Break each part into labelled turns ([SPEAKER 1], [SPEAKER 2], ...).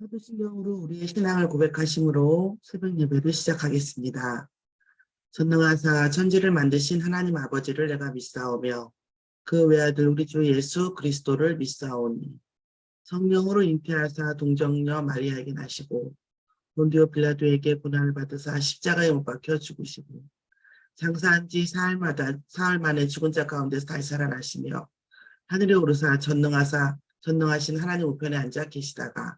[SPEAKER 1] 사도신경으로 우리의 신앙을 고백하심으로 새벽 예배를 시작하겠습니다. 전능하사 천지를 만드신 하나님 아버지를 내가 믿사오며 그 외아들 우리 주 예수 그리스도를 믿사오니 성령으로 잉태하사 동정녀 마리아에게 나시고 본디오 빌라도에게 고난을 받으사 십자가에 못 박혀 죽으시고 장사한 지 사흘 만에 죽은 자 가운데서 다시 살아나시며 하늘에 오르사 전능하신 하나님 우편에 앉아 계시다가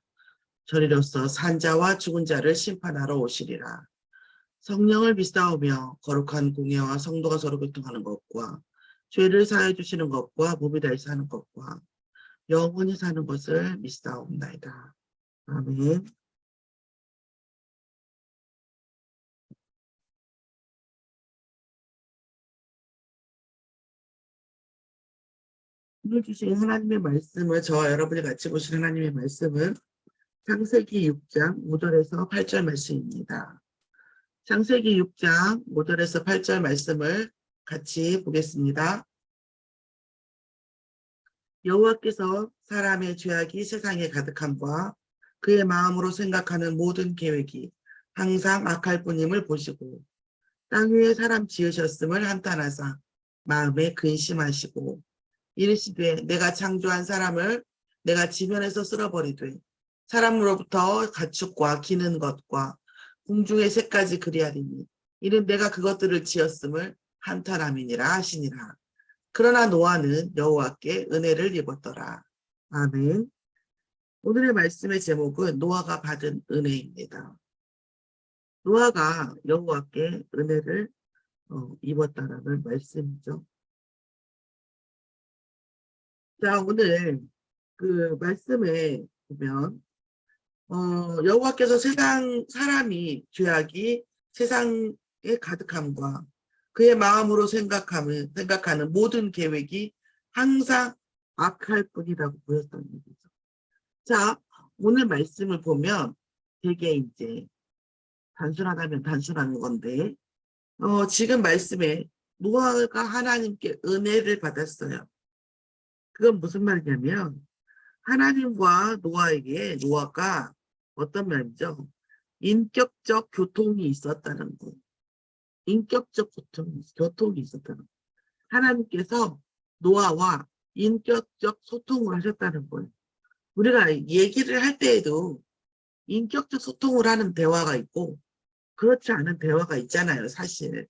[SPEAKER 1] 저리로서 산자와 죽은 자를 심판하러 오시리라. 성령을 믿사오며 거룩한 공예와 성도가 서로 교통하는 것과 죄를 사해 주시는 것과 몸이 다시 사는 것과 영원히 사는 것을 믿사옵나이다. 아멘. 오늘 주신 하나님의 말씀을 저와 여러분이 같이 보신 하나님의 말씀은 창세기 6장 5절에서 8절 말씀입니다. 창세기 6장 5절에서 8절 말씀을 같이 보겠습니다. 여호와께서 사람의 죄악이 세상에 가득함과 그의 마음으로 생각하는 모든 계획이 항상 악할 뿐임을 보시고 땅 위에 사람 지으셨음을 한탄하사 마음에 근심하시고 이르시되 내가 창조한 사람을 내가 지면에서 쓸어버리되 사람으로부터 가축과 기는 것과 공중의 새까지 그리하리니 이는 내가 그것들을 지었음을 한탄함이니라 하시니라. 그러나 노아는 여호와께 은혜를 입었더라. 아멘. 오늘의 말씀의 제목은 노아가 받은 은혜입니다. 노아가 여호와께 은혜를 입었다라는 말씀이죠. 자, 오늘 그 말씀에 보면 여호와께서 사람이 죄악이 세상에 가득함과 그의 마음으로 생각하는 모든 계획이 항상 악할 뿐이라고 보였다는 얘기죠. 자, 오늘 말씀을 보면 되게 이제 단순하다면 단순한 건데, 지금 말씀에 노아가 하나님께 은혜를 받았어요. 그건 무슨 말이냐면, 하나님과 노아가 어떤 말이죠? 인격적 교통이 있었다는 거. 인격적 교통이 있었다는 거. 하나님께서 노아와 인격적 소통을 하셨다는 거예요. 우리가 얘기를 할 때에도 인격적 소통을 하는 대화가 있고 그렇지 않은 대화가 있잖아요, 사실.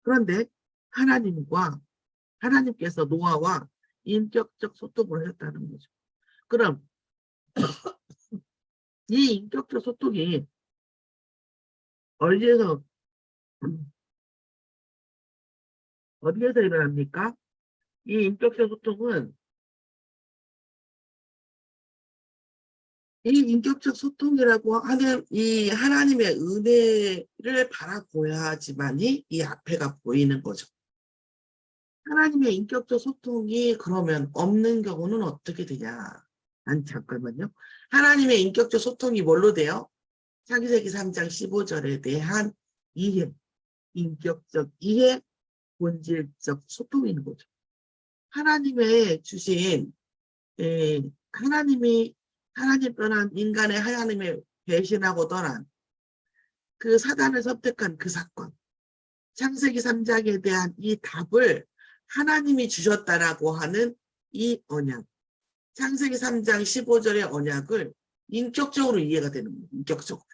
[SPEAKER 1] 그런데 하나님께서 노아와 인격적 소통을 하셨다는 거죠. 그럼 이 인격적 소통이 어디에서 일어납니까? 이 인격적 소통은 이 인격적 소통이라고 하는 이 하나님의 은혜를 바라보야지만이 이 앞에가 보이는 거죠. 하나님의 인격적 소통이 그러면 없는 경우는 어떻게 되냐? 아니, 잠깐만요. 하나님의 인격적 소통이 뭘로 돼요? 창세기 3장 15절에 대한 이해, 인격적 이해, 본질적 소통인 거죠. 하나님의 주신 하나님 떠난 인간의 하나님의 배신하고 떠난 그 사단을 선택한 그 사건, 창세기 3장에 대한 이 답을 하나님이 주셨다라고 하는 이 언약, 창세기 3장 15절의 언약을 인격적으로 이해가 되는 거예요. 인격적으로.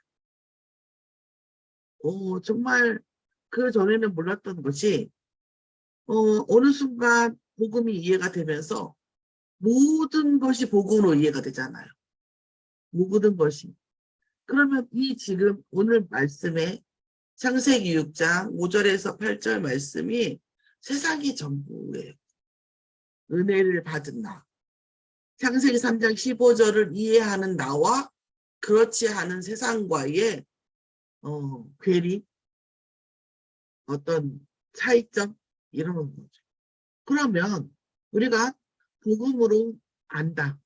[SPEAKER 1] 정말 그 전에는 몰랐던 것이 어느 순간 복음이 이해가 되면서 모든 것이 복음으로 이해가 되잖아요. 모든 것이. 그러면 이 지금 오늘 말씀에 창세기 6장 5절에서 8절 말씀이 세상이 전부예요. 은혜를 받은 나. 창세기 3장 15절을 이해하는 나와 그렇지 않은 세상과의 괴리, 어떤 차이점 이런 거죠. 그러면 우리가 복음으로 안다.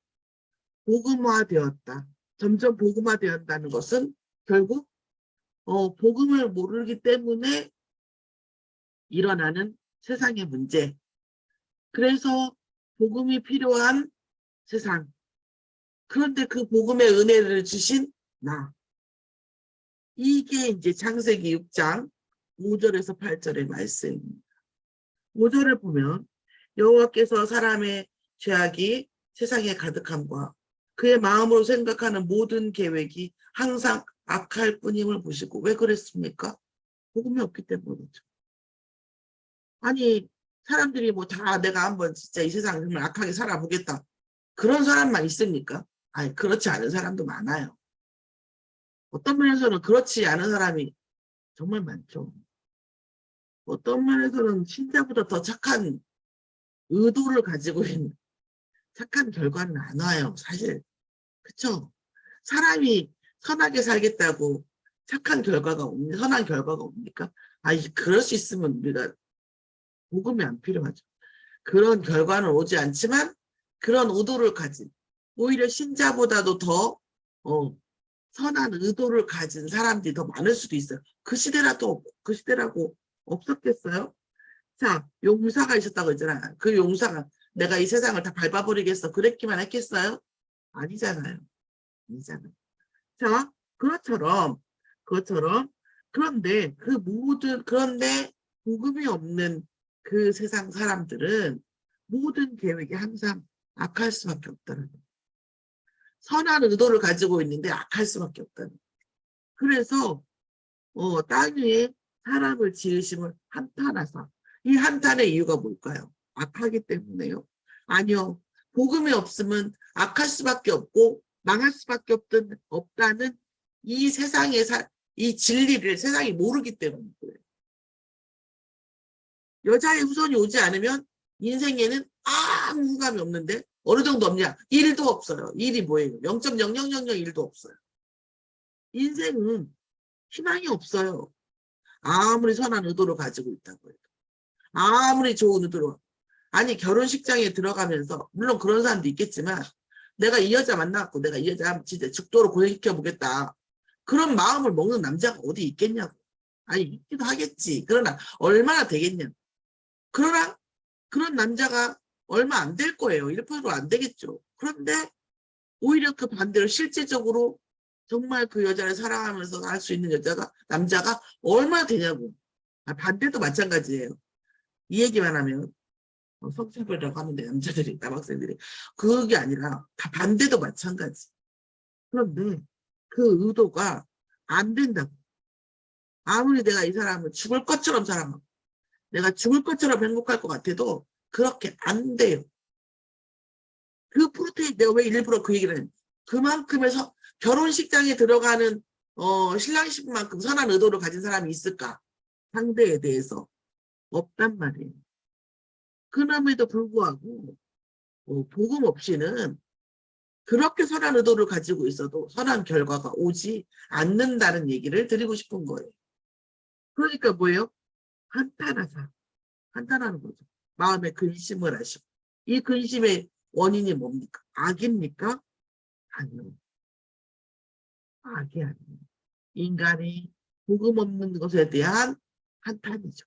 [SPEAKER 1] 복음화되었다. 점점 복음화되었다는 것은 결국 복음을 모르기 때문에 일어나는 세상의 문제. 그래서 복음이 필요한 세상, 그런데 그 복음의 은혜를 주신 나. 이게 이제 창세기 6장 5절에서 8절의 말씀입니다. 5절을 보면 여호와께서 사람의 죄악이 세상에 가득함과 그의 마음으로 생각하는 모든 계획이 항상 악할 뿐임을 보시고. 왜 그랬습니까? 복음이 없기 때문이죠. 아니 사람들이 뭐 다 내가 한번 진짜 이 세상 정말 악하게 살아보겠다. 그런 사람만 있습니까? 아니 그렇지 않은 사람도 많아요. 어떤 면에서는 그렇지 않은 사람이 정말 많죠. 어떤 면에서는 신자보다 더 착한 의도를 가지고 있는 착한 결과는 안 와요. 사실. 그쵸? 사람이 선하게 살겠다고 착한 결과가 옵니까? 선한 결과가 옵니까? 아니 그럴 수 있으면 우리가 복음이 안 필요하죠. 그런 결과는 오지 않지만 그런 의도를 가진 오히려 신자보다도 더 선한 의도를 가진 사람들이 더 많을 수도 있어요. 그 시대라고 없었겠어요? 자, 용사가 있었다고 했잖아. 그 용사가 내가 이 세상을 다 밟아버리겠어. 그랬기만 했겠어요? 아니잖아요. 아니잖아요. 자, 그것처럼 그런데 복음이 없는 그 세상 사람들은 모든 계획이 항상 악할 수밖에 없다는 거예요. 선한 의도를 가지고 있는데 악할 수밖에 없다는 거예요. 그래서 땅 위에 사람을 지으심을 한탄하사. 이 한탄의 이유가 뭘까요? 악하기 때문에요. 아니요. 복음이 없으면 악할 수밖에 없고 망할 수밖에 없다는 이 이 진리를 세상이 모르기 때문인 거예요. 여자의 후손이 오지 않으면 인생에는 아무 후감이 없는데 어느 정도 없냐? 1도 없어요. 1이 뭐예요? 0.0000 1도 없어요. 인생은 희망이 없어요. 아무리 선한 의도를 가지고 있다고 해도. 아무리 좋은 의도로. 아니 결혼식장에 들어가면서 물론 그런 사람도 있겠지만 내가 이 여자 만나갖고 내가 이 여자 진짜 죽도록 고생시켜보겠다. 그런 마음을 먹는 남자가 어디 있겠냐고. 아니 있기도 하겠지. 그러나 얼마나 되겠냐. 그러나 그런 남자가 얼마 안 될 거예요. 1%도 안 되겠죠. 그런데 오히려 그 반대로 실제적으로 정말 그 여자를 사랑하면서 할 수 있는 남자가 얼마나 되냐고. 반대도 마찬가지예요. 이 얘기만 하면 성차별이라고 하는데 남학생들이 그게 아니라 다 반대도 마찬가지. 그런데 그 의도가 안 된다고. 아무리 내가 이 사람을 죽을 것처럼 사랑하고 내가 죽을 것처럼 행복할 것 같아도 그렇게 안 돼요. 그 프로테인 내가 왜 일부러 그 얘기를 해. 그만큼에서 결혼식장에 들어가는 신랑 신부만큼 선한 의도를 가진 사람이 있을까? 상대에 대해서 없단 말이에요. 그럼에도 불구하고 복음 없이는 그렇게 선한 의도를 가지고 있어도 선한 결과가 오지 않는다는 얘기를 드리고 싶은 거예요. 그러니까 뭐예요? 한탄하는 거죠. 마음에 근심을 하시고. 이 근심의 원인이 뭡니까? 악입니까? 아니요. 악이 아니에요. 인간이 복음 없는 것에 대한 한탄이죠.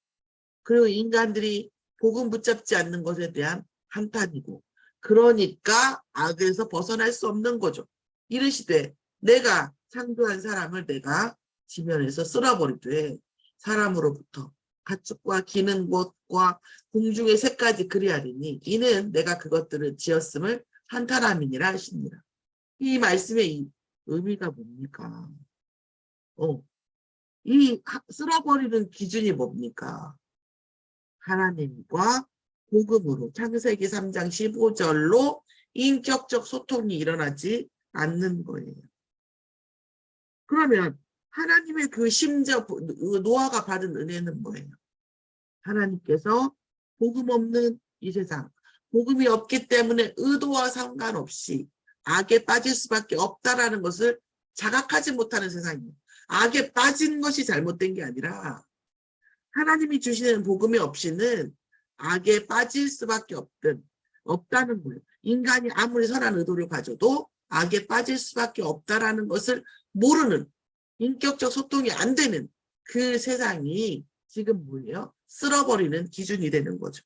[SPEAKER 1] 그리고 인간들이 복음 붙잡지 않는 것에 대한 한탄이고 그러니까 악에서 벗어날 수 없는 거죠. 이르시되 내가 창조한 사람을 내가 지면에서 쓸어버리되 사람으로부터 가축과 기는 곳과 공중의 새까지 그리하리니 이는 내가 그것들을 지었음을 한탄함이니라 하십니다. 이 말씀의 의미가 뭡니까? 이 쓸어버리는 기준이 뭡니까? 하나님과 복음으로 창세기 3장 15절로 인격적 소통이 일어나지 않는 거예요. 그러면 하나님의 그 심지어 노아가 받은 은혜는 뭐예요? 하나님께서 복음 없는 이 세상, 복음이 없기 때문에 의도와 상관없이 악에 빠질 수밖에 없다라는 것을 자각하지 못하는 세상이에요. 악에 빠진 것이 잘못된 게 아니라 하나님이 주시는 복음이 없이는 악에 빠질 수밖에 없다는 거예요. 인간이 아무리 선한 의도를 가져도 악에 빠질 수밖에 없다라는 것을 모르는 인격적 소통이 안 되는 그 세상이 지금 뭐예요? 쓸어버리는 기준이 되는 거죠.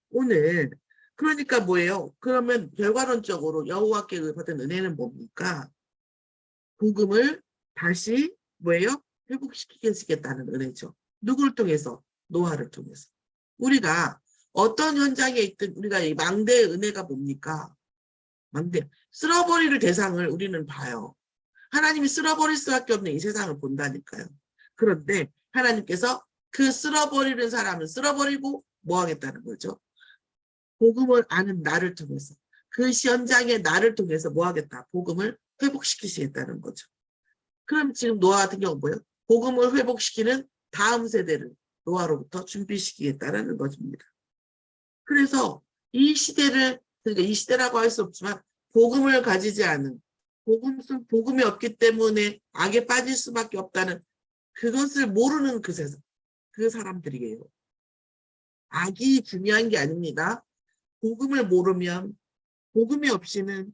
[SPEAKER 1] 오늘 그러니까 뭐예요? 그러면 결과론적으로 여호와께 받은 은혜는 뭡니까? 복음을 다시 뭐예요? 회복시키겠다는 은혜죠. 누구를 통해서? 노아를 통해서. 우리가 어떤 현장에 있든 우리가 이 망대의 은혜가 뭡니까? 망대. 쓸어버릴 대상을 우리는 봐요. 하나님이 쓸어버릴 수밖에 없는 이 세상을 본다니까요. 그런데 하나님께서 그 쓸어버리는 사람을 쓸어버리고 뭐 하겠다는 거죠? 복음을 아는 나를 통해서 그 현장의 나를 통해서 뭐 하겠다? 복음을 회복시키시겠다는 거죠. 그럼 지금 노아 같은 경우는 뭐예요? 복음을 회복시키는 다음 세대를 노아로부터 준비시키겠다는 것입니다. 그래서 이 시대를, 그러니까 이 시대라고 할 수 없지만 복음을 가지지 않은, 복음이 없기 때문에 악에 빠질 수밖에 없다는 그것을 모르는 그 세상, 그 사람들이에요. 악이 중요한 게 아닙니다. 복음을 모르면, 복음이 없이는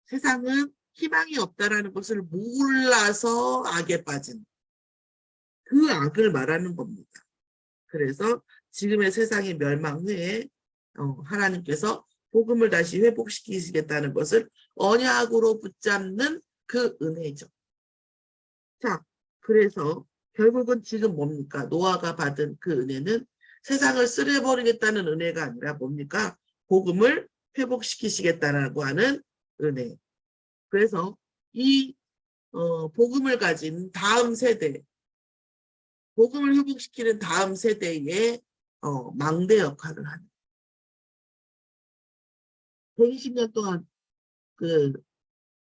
[SPEAKER 1] 세상은 희망이 없다라는 것을 몰라서 악에 빠진 그 악을 말하는 겁니다. 그래서 지금의 세상의 멸망 후에 하나님께서 복음을 다시 회복시키시겠다는 것을 언약으로 붙잡는 그 은혜죠. 자, 그래서 결국은 지금 뭡니까? 노아가 받은 그 은혜는 세상을 쓸어버리겠다는 은혜가 아니라 뭡니까? 복음을 회복시키시겠다라고 하는 은혜. 그래서 이 복음을 가진 다음 세대, 복음을 회복시키는 다음 세대의 망대 역할을 하는. 120년 동안 그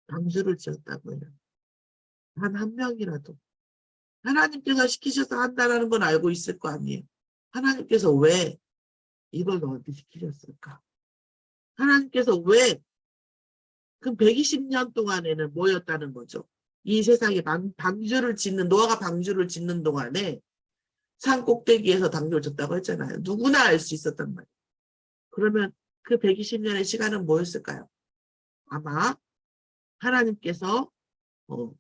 [SPEAKER 1] 방주를 지었다고 해요. 한 명이라도. 하나님께서 시키셔서 한다는 건 알고 있을 거 아니에요. 하나님께서 왜 이걸 너한테 시키셨을까? 하나님께서 왜 그 120년 동안에는 뭐였다는 거죠? 이 세상에 방주를 짓는, 노아가 방주를 짓는 동안에 산 꼭대기에서 방주를 졌다고 했잖아요. 누구나 알 수 있었단 말이에요. 그러면 그 120년의 시간은 뭐였을까요? 아마 하나님께서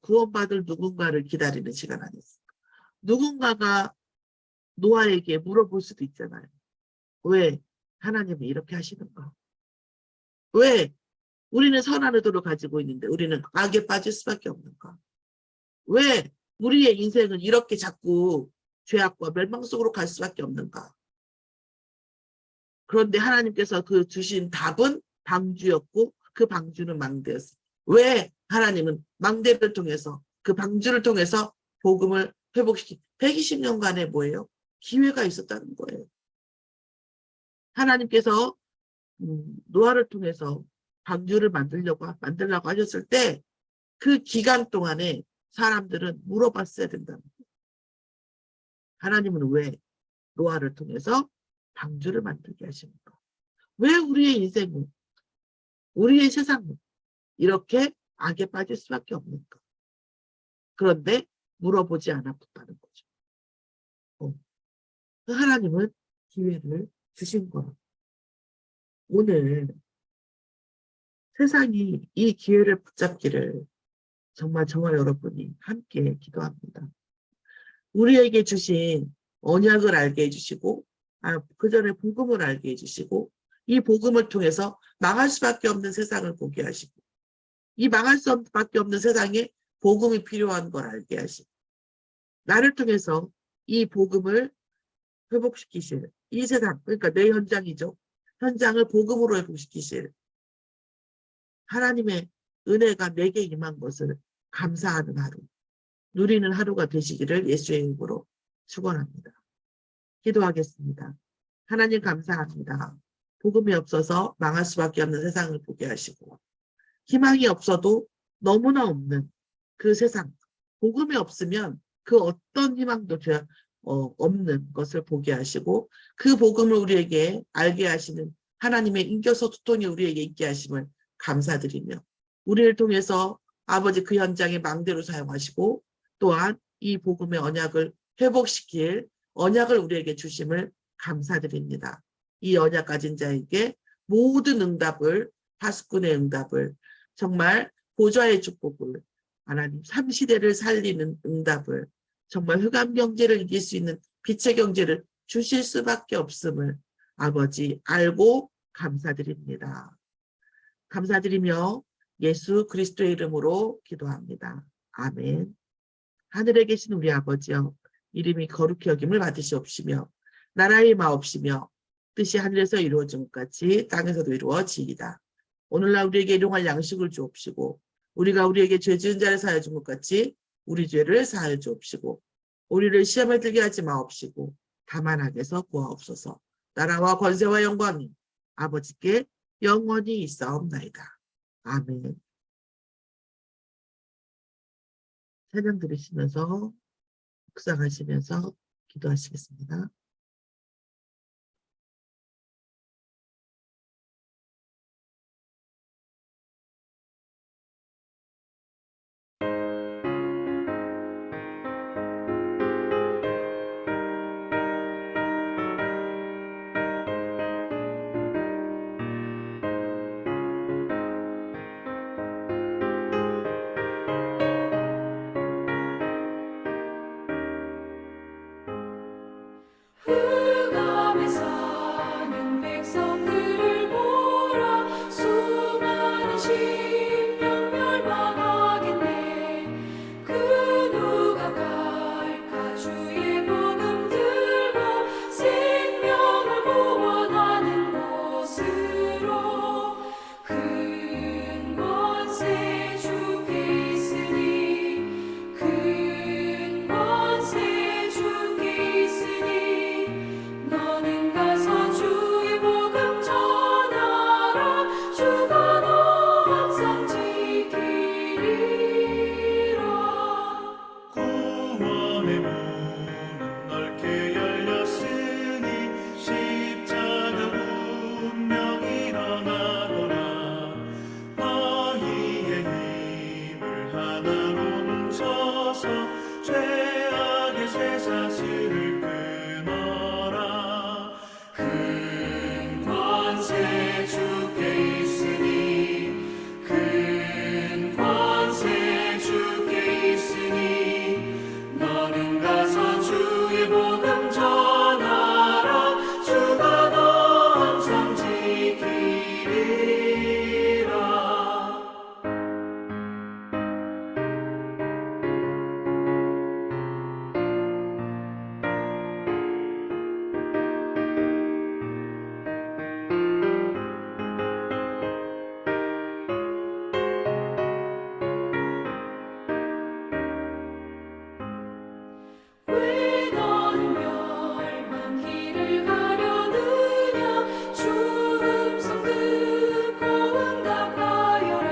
[SPEAKER 1] 구원받을 누군가를 기다리는 시간 아니었을까? 누군가가 노아에게 물어볼 수도 있잖아요. 왜 하나님이 이렇게 하시는가? 왜 우리는 선한 의도를 가지고 있는데 우리는 악에 빠질 수밖에 없는가? 왜 우리의 인생은 이렇게 자꾸 죄악과 멸망 속으로 갈 수밖에 없는가? 그런데 하나님께서 그 주신 답은 방주였고 그 방주는 망대였어요. 왜 하나님은 망대를 통해서 그 방주를 통해서 복음을 회복시키 120년간의 뭐예요? 기회가 있었다는 거예요. 하나님께서 노아를 통해서 방주를 만들라고 하셨을 때 그 기간 동안에 사람들은 물어봤어야 된다는 거예요. 하나님은 왜 노아를 통해서 방주를 만들게 하십니까? 왜 우리의 인생은, 우리의 세상은 이렇게 악에 빠질 수밖에 없는가? 그런데 물어보지 않았다는 거죠. 하나님은 기회를 주신 거예요. 오늘 세상이 이 기회를 붙잡기를 정말 저와 여러분이 함께 기도합니다. 우리에게 주신 언약을 알게 해주시고 그 전에 복음을 알게 해주시고 이 복음을 통해서 망할 수밖에 없는 세상을 보게 하시고 이 망할 수밖에 없는 세상에 복음이 필요한 걸 알게 하시고 나를 통해서 이 복음을 회복시키실 이 세상, 그러니까 내 현장이죠. 현장을 복음으로 회복시키실 하나님의 은혜가 내게 임한 것을 감사하는 하루, 누리는 하루가 되시기를 예수의 이름으로 축원합니다. 기도하겠습니다. 하나님 감사합니다. 복음이 없어서 망할 수밖에 없는 세상을 보게 하시고 희망이 없어도 너무나 없는 그 세상, 복음이 없으면 그 어떤 희망도 없는 것을 보게 하시고 그 복음을 우리에게 알게 하시는 하나님의 인격소통이 우리에게 있게 하심을 감사드리며 우리를 통해서 아버지 그 현장에 망대로 사용하시고 또한 이 복음의 언약을 회복시킬 언약을 우리에게 주심을 감사드립니다. 이 언약 가진 자에게 모든 응답을 파수꾼의 응답을 정말 보좌의 축복을 하나님 3시대를 살리는 응답을 정말 흑암 경제를 이길 수 있는 빛의 경제를 주실 수밖에 없음을 아버지 알고 감사드립니다. 감사드리며 예수 그리스도의 이름으로 기도합니다. 아멘. 하늘에 계신 우리 아버지여, 이름이 거룩히 여김을 받으시옵시며 나라의 마옵시며 뜻이 하늘에서 이루어진 것 같이 땅에서도 이루어지이다. 오늘날 우리에게 일용할 양식을 주옵시고 우리가 우리에게 죄 지은 자를 사하여 준 것 같이 우리 죄를 사하여 주옵시고 우리를 시험에 들게 하지 마옵시고 다만 악에서 구하옵소서. 나라와 권세와 영광이 아버지께 영원히 있사옵나이다. 아멘. 찬양 들으시면서 묵상하시면서 기도하시겠습니다.
[SPEAKER 2] 흑암에 사는 백성들을 보라 수많은 심령 멸망하겠네. 그 누가 갈까 주의 복음 들고 생명을 구원하는 곳으로. 큰 권세 주께 있으니 큰 권세 주께 있으니 너는 가서 주의 복음 전하라. 주가 너 항상 지키리라.
[SPEAKER 3] 구원의 문은 넓게 열렸으니 십자가 운명 일어나거라. 너희의 힘을 하나로 뭉쳐서 죄악의 쇠사슬을 끊어라. 큰 권세 주께 있으니 큰 권세 주께 있으니 너는 가서 주의 복음 전하라. 주가 너 항상 지키리라.
[SPEAKER 2] 왜 너는 멸망길을 가려느냐. 주 음성 듣고 응답하여라.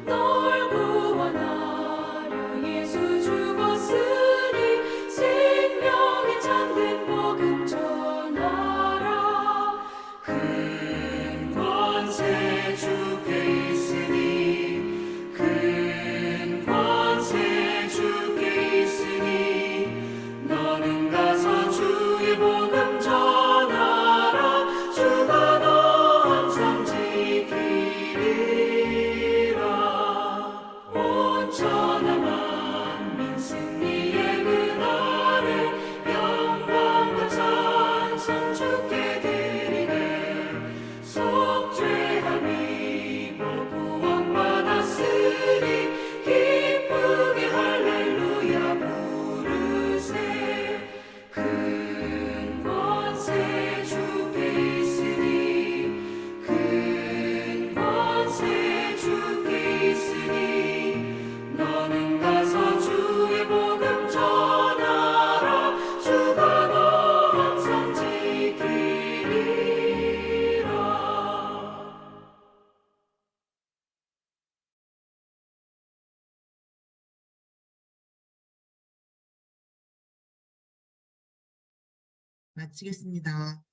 [SPEAKER 2] 널 구원하려 예수 죽었으니 생명의 참된 복음 전하라. 큰 권세 주께 있으니 큰 권세 주께 있으니 너는 가서 주의 복음 전하라. 주가 너 항상 지키리라. 온 천하 만민 승리의 그날에 영광과 찬송 주께 드리네. 속죄함이 구원받았으니 기쁘게 할렐루야 부르세. 큰 권세 주께 있으니 큰 권세 주께 있으니 너는 가서 주의 복음 전하라. 주가 너 항상 지키리라.
[SPEAKER 1] 마치겠습니다.